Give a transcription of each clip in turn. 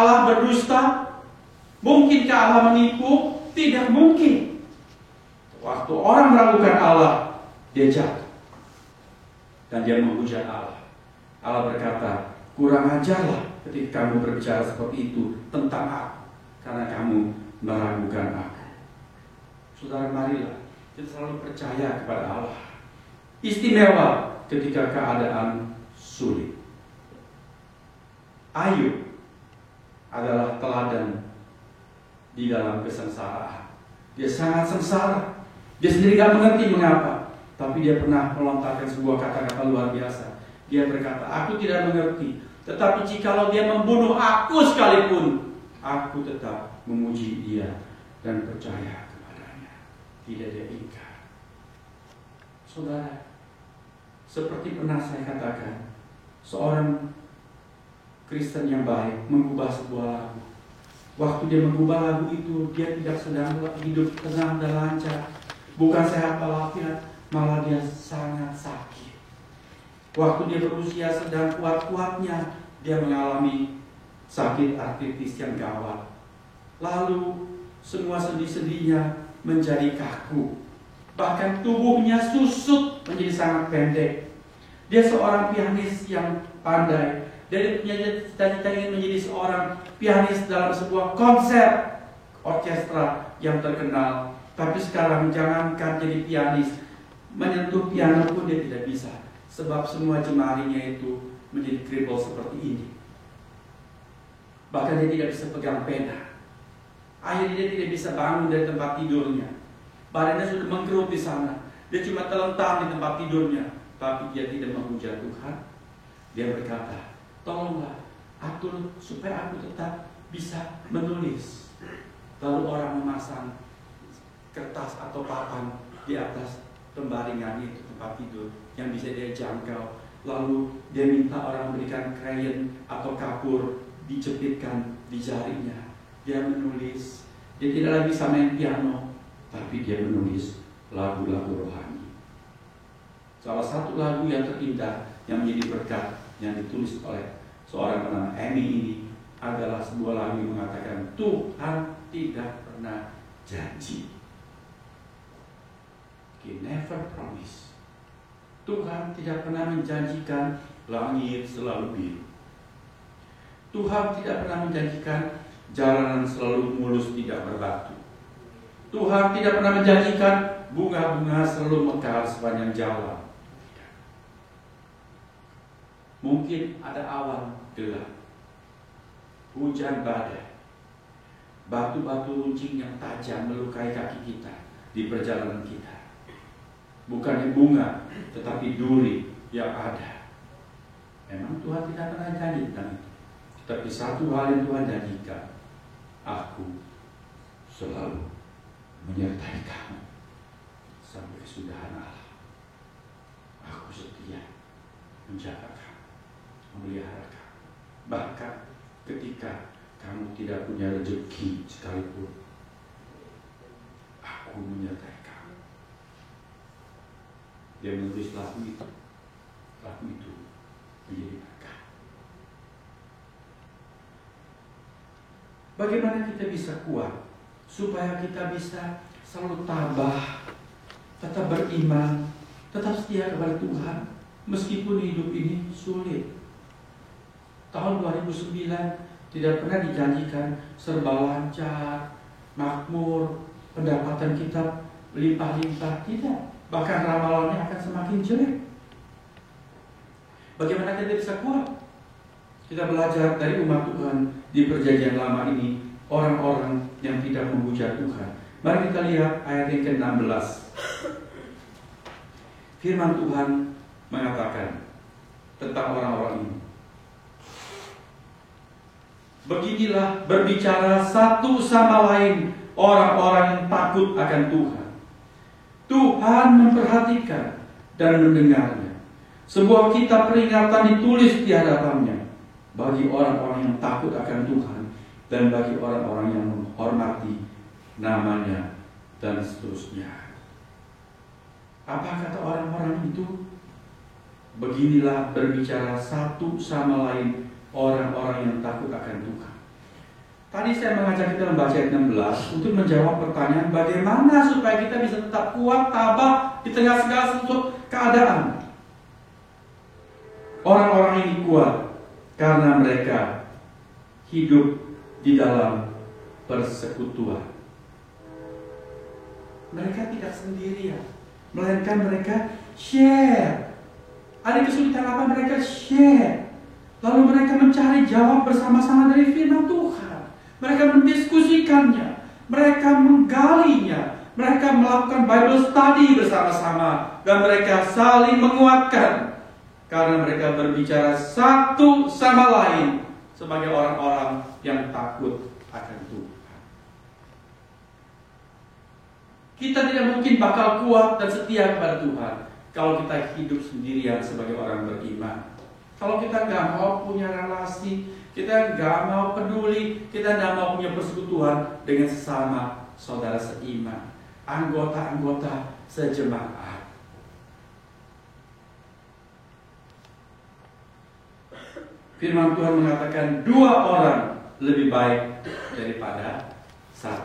Allah berdusta? Mungkinkah Allah menipu? Tidak mungkin. Waktu orang meragukan Allah, dia jatuh dan dia menghujat Allah. Allah berkata, kurang ajarlah ketika kamu berbicara seperti itu tentang aku, karena kamu meragukan aku. Saudara, marilah kita selalu percaya kepada Allah. Istimewa ketika keadaan sulit. Ayub adalah teladan di dalam kesengsaraan. Dia sangat sengsara. Dia sendiri gak mengerti mengapa, tapi dia pernah melontarkan sebuah kata-kata luar biasa. Dia berkata, aku tidak mengerti, tetapi jikalau dia membunuh aku sekalipun, aku tetap memuji dia dan percaya kepadanya. Tidak dia ingkar. Saudara, seperti pernah saya katakan, seorang Kristen yang baik mengubah sebuah lagu. Waktu dia mengubah lagu itu, dia tidak sedang hidup tenang dan lancar. Bukan sehat walafiat, malah dia sangat sakit. Waktu dia berusia sedang kuat-kuatnya, dia mengalami sakit artritis yang gawat. Lalu semua sendi-sendinya menjadi kaku. Bahkan tubuhnya susut menjadi sangat pendek. Dia seorang pianis yang pandai. Dia punya cita-cita ingin menjadi seorang pianis dalam sebuah konser orkestra yang terkenal. Tapi sekarang jangankan jadi pianis, menyentuh piano pun dia tidak bisa. Sebab semua jemarinya itu menjadi kriple seperti ini. Bahkan dia tidak bisa pegang pena. Akhirnya dia tidak bisa bangun dari tempat tidurnya. Badannya sudah mengkerut di sana. Dia cuma terlentang di tempat tidurnya. Tapi dia tidak menghujat Tuhan. Dia berkata, tolonglah atur supaya aku tetap bisa menulis. Lalu orang memasang kertas atau papan di atas pembaringan itu, tempat tidur yang bisa dia jangkau. Lalu dia minta orang memberikan krayon atau kapur, dijepitkan di jarinya. Dia menulis. Dia tidak lagi bisa main piano, tapi dia menulis lagu-lagu rohani. Salah satu lagu yang terindah yang menjadi berkat yang ditulis oleh seorang bernama Amy ini adalah sebuah lagu yang mengatakan Tuhan tidak pernah janji. He never promise. Tuhan tidak pernah menjanjikan langit selalu biru. Tuhan tidak pernah menjanjikan jalanan selalu mulus tidak berbatu. Tuhan tidak pernah menjanjikan bunga-bunga selalu mekar sepanjang jalan. Mungkin ada awan gelap, hujan badai, batu-batu runcing yang tajam melukai kaki kita di perjalanan kita. Bukannya bunga, tetapi duri yang ada. Memang Tuhan tidak pernah janji tentang itu. Tapi satu hal yang Tuhan janjikan, aku selalu menyertai kamu sampai kesudahan Allah. Aku setia menjaga kamu, memelihara kamu. Bahkan ketika kamu tidak punya rezeki sekalipun, aku menyertai kamu. Dia menulis lagu itu menjadi berkah. Bagaimana kita bisa kuat supaya kita bisa selalu tabah, tetap beriman, tetap setia kepada Tuhan meskipun hidup ini sulit. Tahun 2009 tidak pernah dijanjikan serba lancar, makmur, pendapatan kita limpah-limpah, tidak. Bahkan ramalannya akan semakin jelek. Bagaimana kita bisa kuat? Kita belajar dari umat Tuhan di perjanjian lama ini, orang-orang yang tidak menghujat Tuhan. Mari kita lihat ayat yang ke-16. Firman Tuhan mengatakan tentang orang-orang ini. Beginilah berbicara satu sama lain orang-orang yang takut akan Tuhan. Tuhan memperhatikan dan mendengarnya. Sebuah kitab peringatan ditulis di hadapannya bagi orang-orang yang takut akan Tuhan dan bagi orang-orang yang menghormati namanya dan seterusnya. Apa kata orang-orang itu? Beginilah berbicara satu sama lain orang-orang yang takut akan Tuhan. Tadi saya mengajak kita membaca ayat 16 untuk menjawab pertanyaan bagaimana supaya kita bisa tetap kuat, tabah di tengah segala sesuatu keadaan. Orang-orang ini kuat karena mereka hidup di dalam persekutuan. Mereka tidak sendirian, melainkan mereka share. Ada kesulitan apa, mereka share. Lalu mereka mencari jawab bersama-sama dari firman Tuhan. Mereka mendiskusikannya, mereka menggalinya, mereka melakukan Bible study bersama-sama, dan mereka saling menguatkan karena mereka berbicara satu sama lain sebagai orang-orang yang takut akan Tuhan. Kita tidak mungkin bakal kuat dan setia kepada Tuhan kalau kita hidup sendirian sebagai orang beriman. Kalau kita nggak mau punya relasi, kita nggak mau peduli, kita nggak mau punya persekutuan dengan sesama saudara seiman, anggota-anggota sejemaat. Firman Tuhan mengatakan 2 orang lebih baik daripada 1.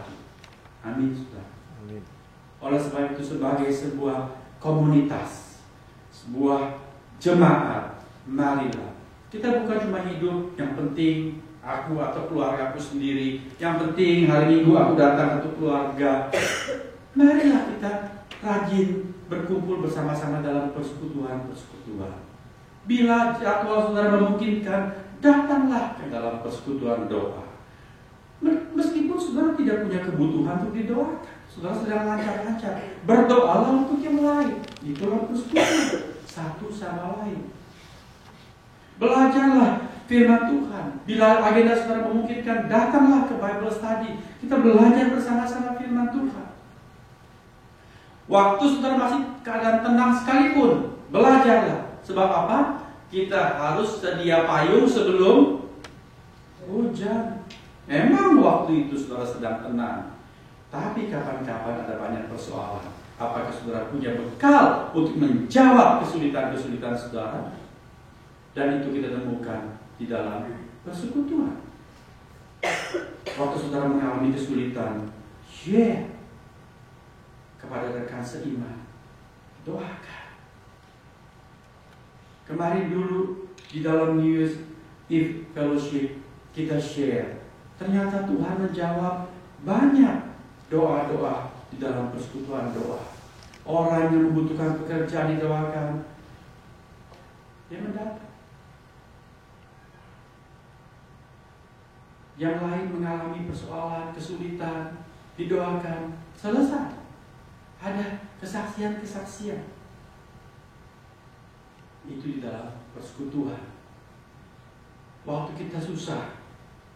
Amin, saudara. Amin. Oleh sebab itu, sebagai sebuah komunitas, sebuah jemaat, marilah kita bukan cuma hidup yang penting aku atau keluarga aku sendiri, yang penting hari Minggu aku datang untuk keluarga. Marilah kita rajin berkumpul bersama-sama dalam persekutuan. Bila jadwal saudara memungkinkan, datanglah ke dalam persekutuan doa. Meskipun saudara tidak punya kebutuhan untuk didoakan, saudara sedang lancar-lancar, berdoalah untuk yang lain. Itulah persekutuan satu sama lain. Belajarlah firman Tuhan. Bila agenda saudara memungkinkan, datanglah ke Bible study. Kita belajar bersama-sama firman Tuhan. Waktu saudara masih keadaan tenang sekalipun, belajarlah. Sebab apa? Kita harus sedia payung sebelum hujan. Memang waktu itu saudara sedang tenang, tapi kapan-kapan ada banyak persoalan. Apakah saudara punya bekal untuk menjawab kesulitan-kesulitan saudara? Dan itu kita temukan di dalam persekutuan. Waktu saudara mengalami kesulitan, share kepada rekan seiman, doakan. Kemarin dulu di dalam New Year's Eve Fellowship kita share, ternyata Tuhan menjawab banyak doa-doa di dalam persekutuan doa. Orang yang membutuhkan pekerjaan didoakan, dia mendapat. Yang lain mengalami persoalan, kesulitan, didoakan, selesai. Ada kesaksian-kesaksian. Itu di dalam persekutuan. Waktu kita susah,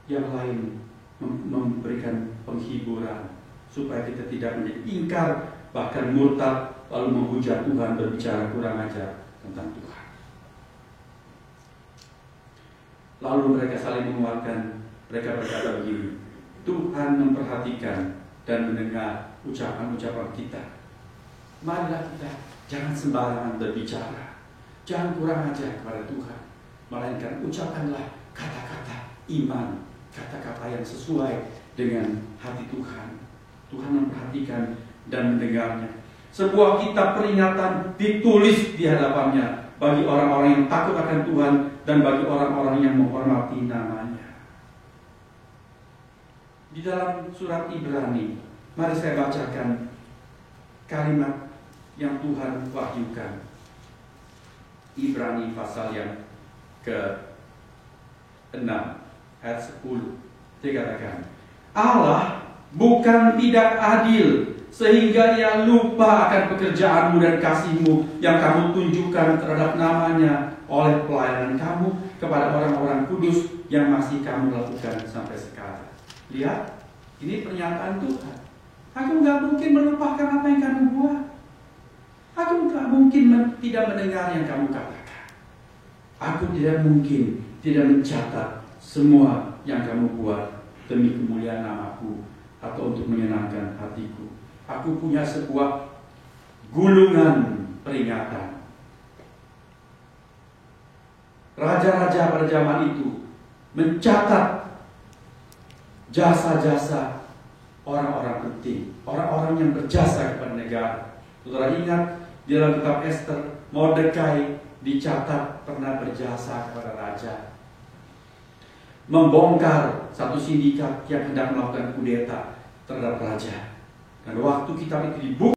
yang lain memberikan penghiburan supaya kita tidak menjadi ingkar, bahkan murtad, lalu menghujat Tuhan, berbicara kurang ajar tentang Tuhan. Lalu mereka saling menguatkan. Mereka berkata begini, Tuhan memperhatikan dan mendengar ucapan-ucapan kita. Marilah kita jangan sembarangan berbicara, jangan kurang ajar kepada Tuhan, melainkan ucapkanlah kata-kata iman, kata-kata yang sesuai dengan hati Tuhan. Tuhan memperhatikan dan mendengarnya. Sebuah kitab peringatan ditulis di hadapannya bagi orang-orang yang takut akan Tuhan dan bagi orang-orang yang menghormati namanya. Di dalam surat Ibrani, mari saya bacakan kalimat yang Tuhan wahyukan. Ibrani pasal yang ke-6 ayat 10, dikatakan, Allah bukan tidak adil sehingga ia lupa akan pekerjaanmu dan kasihmu yang kamu tunjukkan terhadap namanya oleh pelayanan kamu kepada orang-orang kudus yang masih kamu lakukan sampai sekarang. Lihat, ini pernyataan Tuhan. Aku gak mungkin melupakan apa yang kamu buat. Aku gak mungkin tidak mendengar yang kamu katakan. Aku tidak mungkin tidak mencatat semua yang kamu buat demi kemuliaan namaku atau untuk menyenangkan hatiku. Aku punya sebuah gulungan peringatan. Raja-raja pada zaman itu mencatat jasa-jasa orang-orang penting, orang-orang yang berjasa kepada negara. Saudara ingat di dalam kitab Ester, Mordekai dicatat pernah berjasa kepada raja, membongkar satu sindikat yang hendak melakukan kudeta terhadap raja. Dan waktu kitab itu dibuka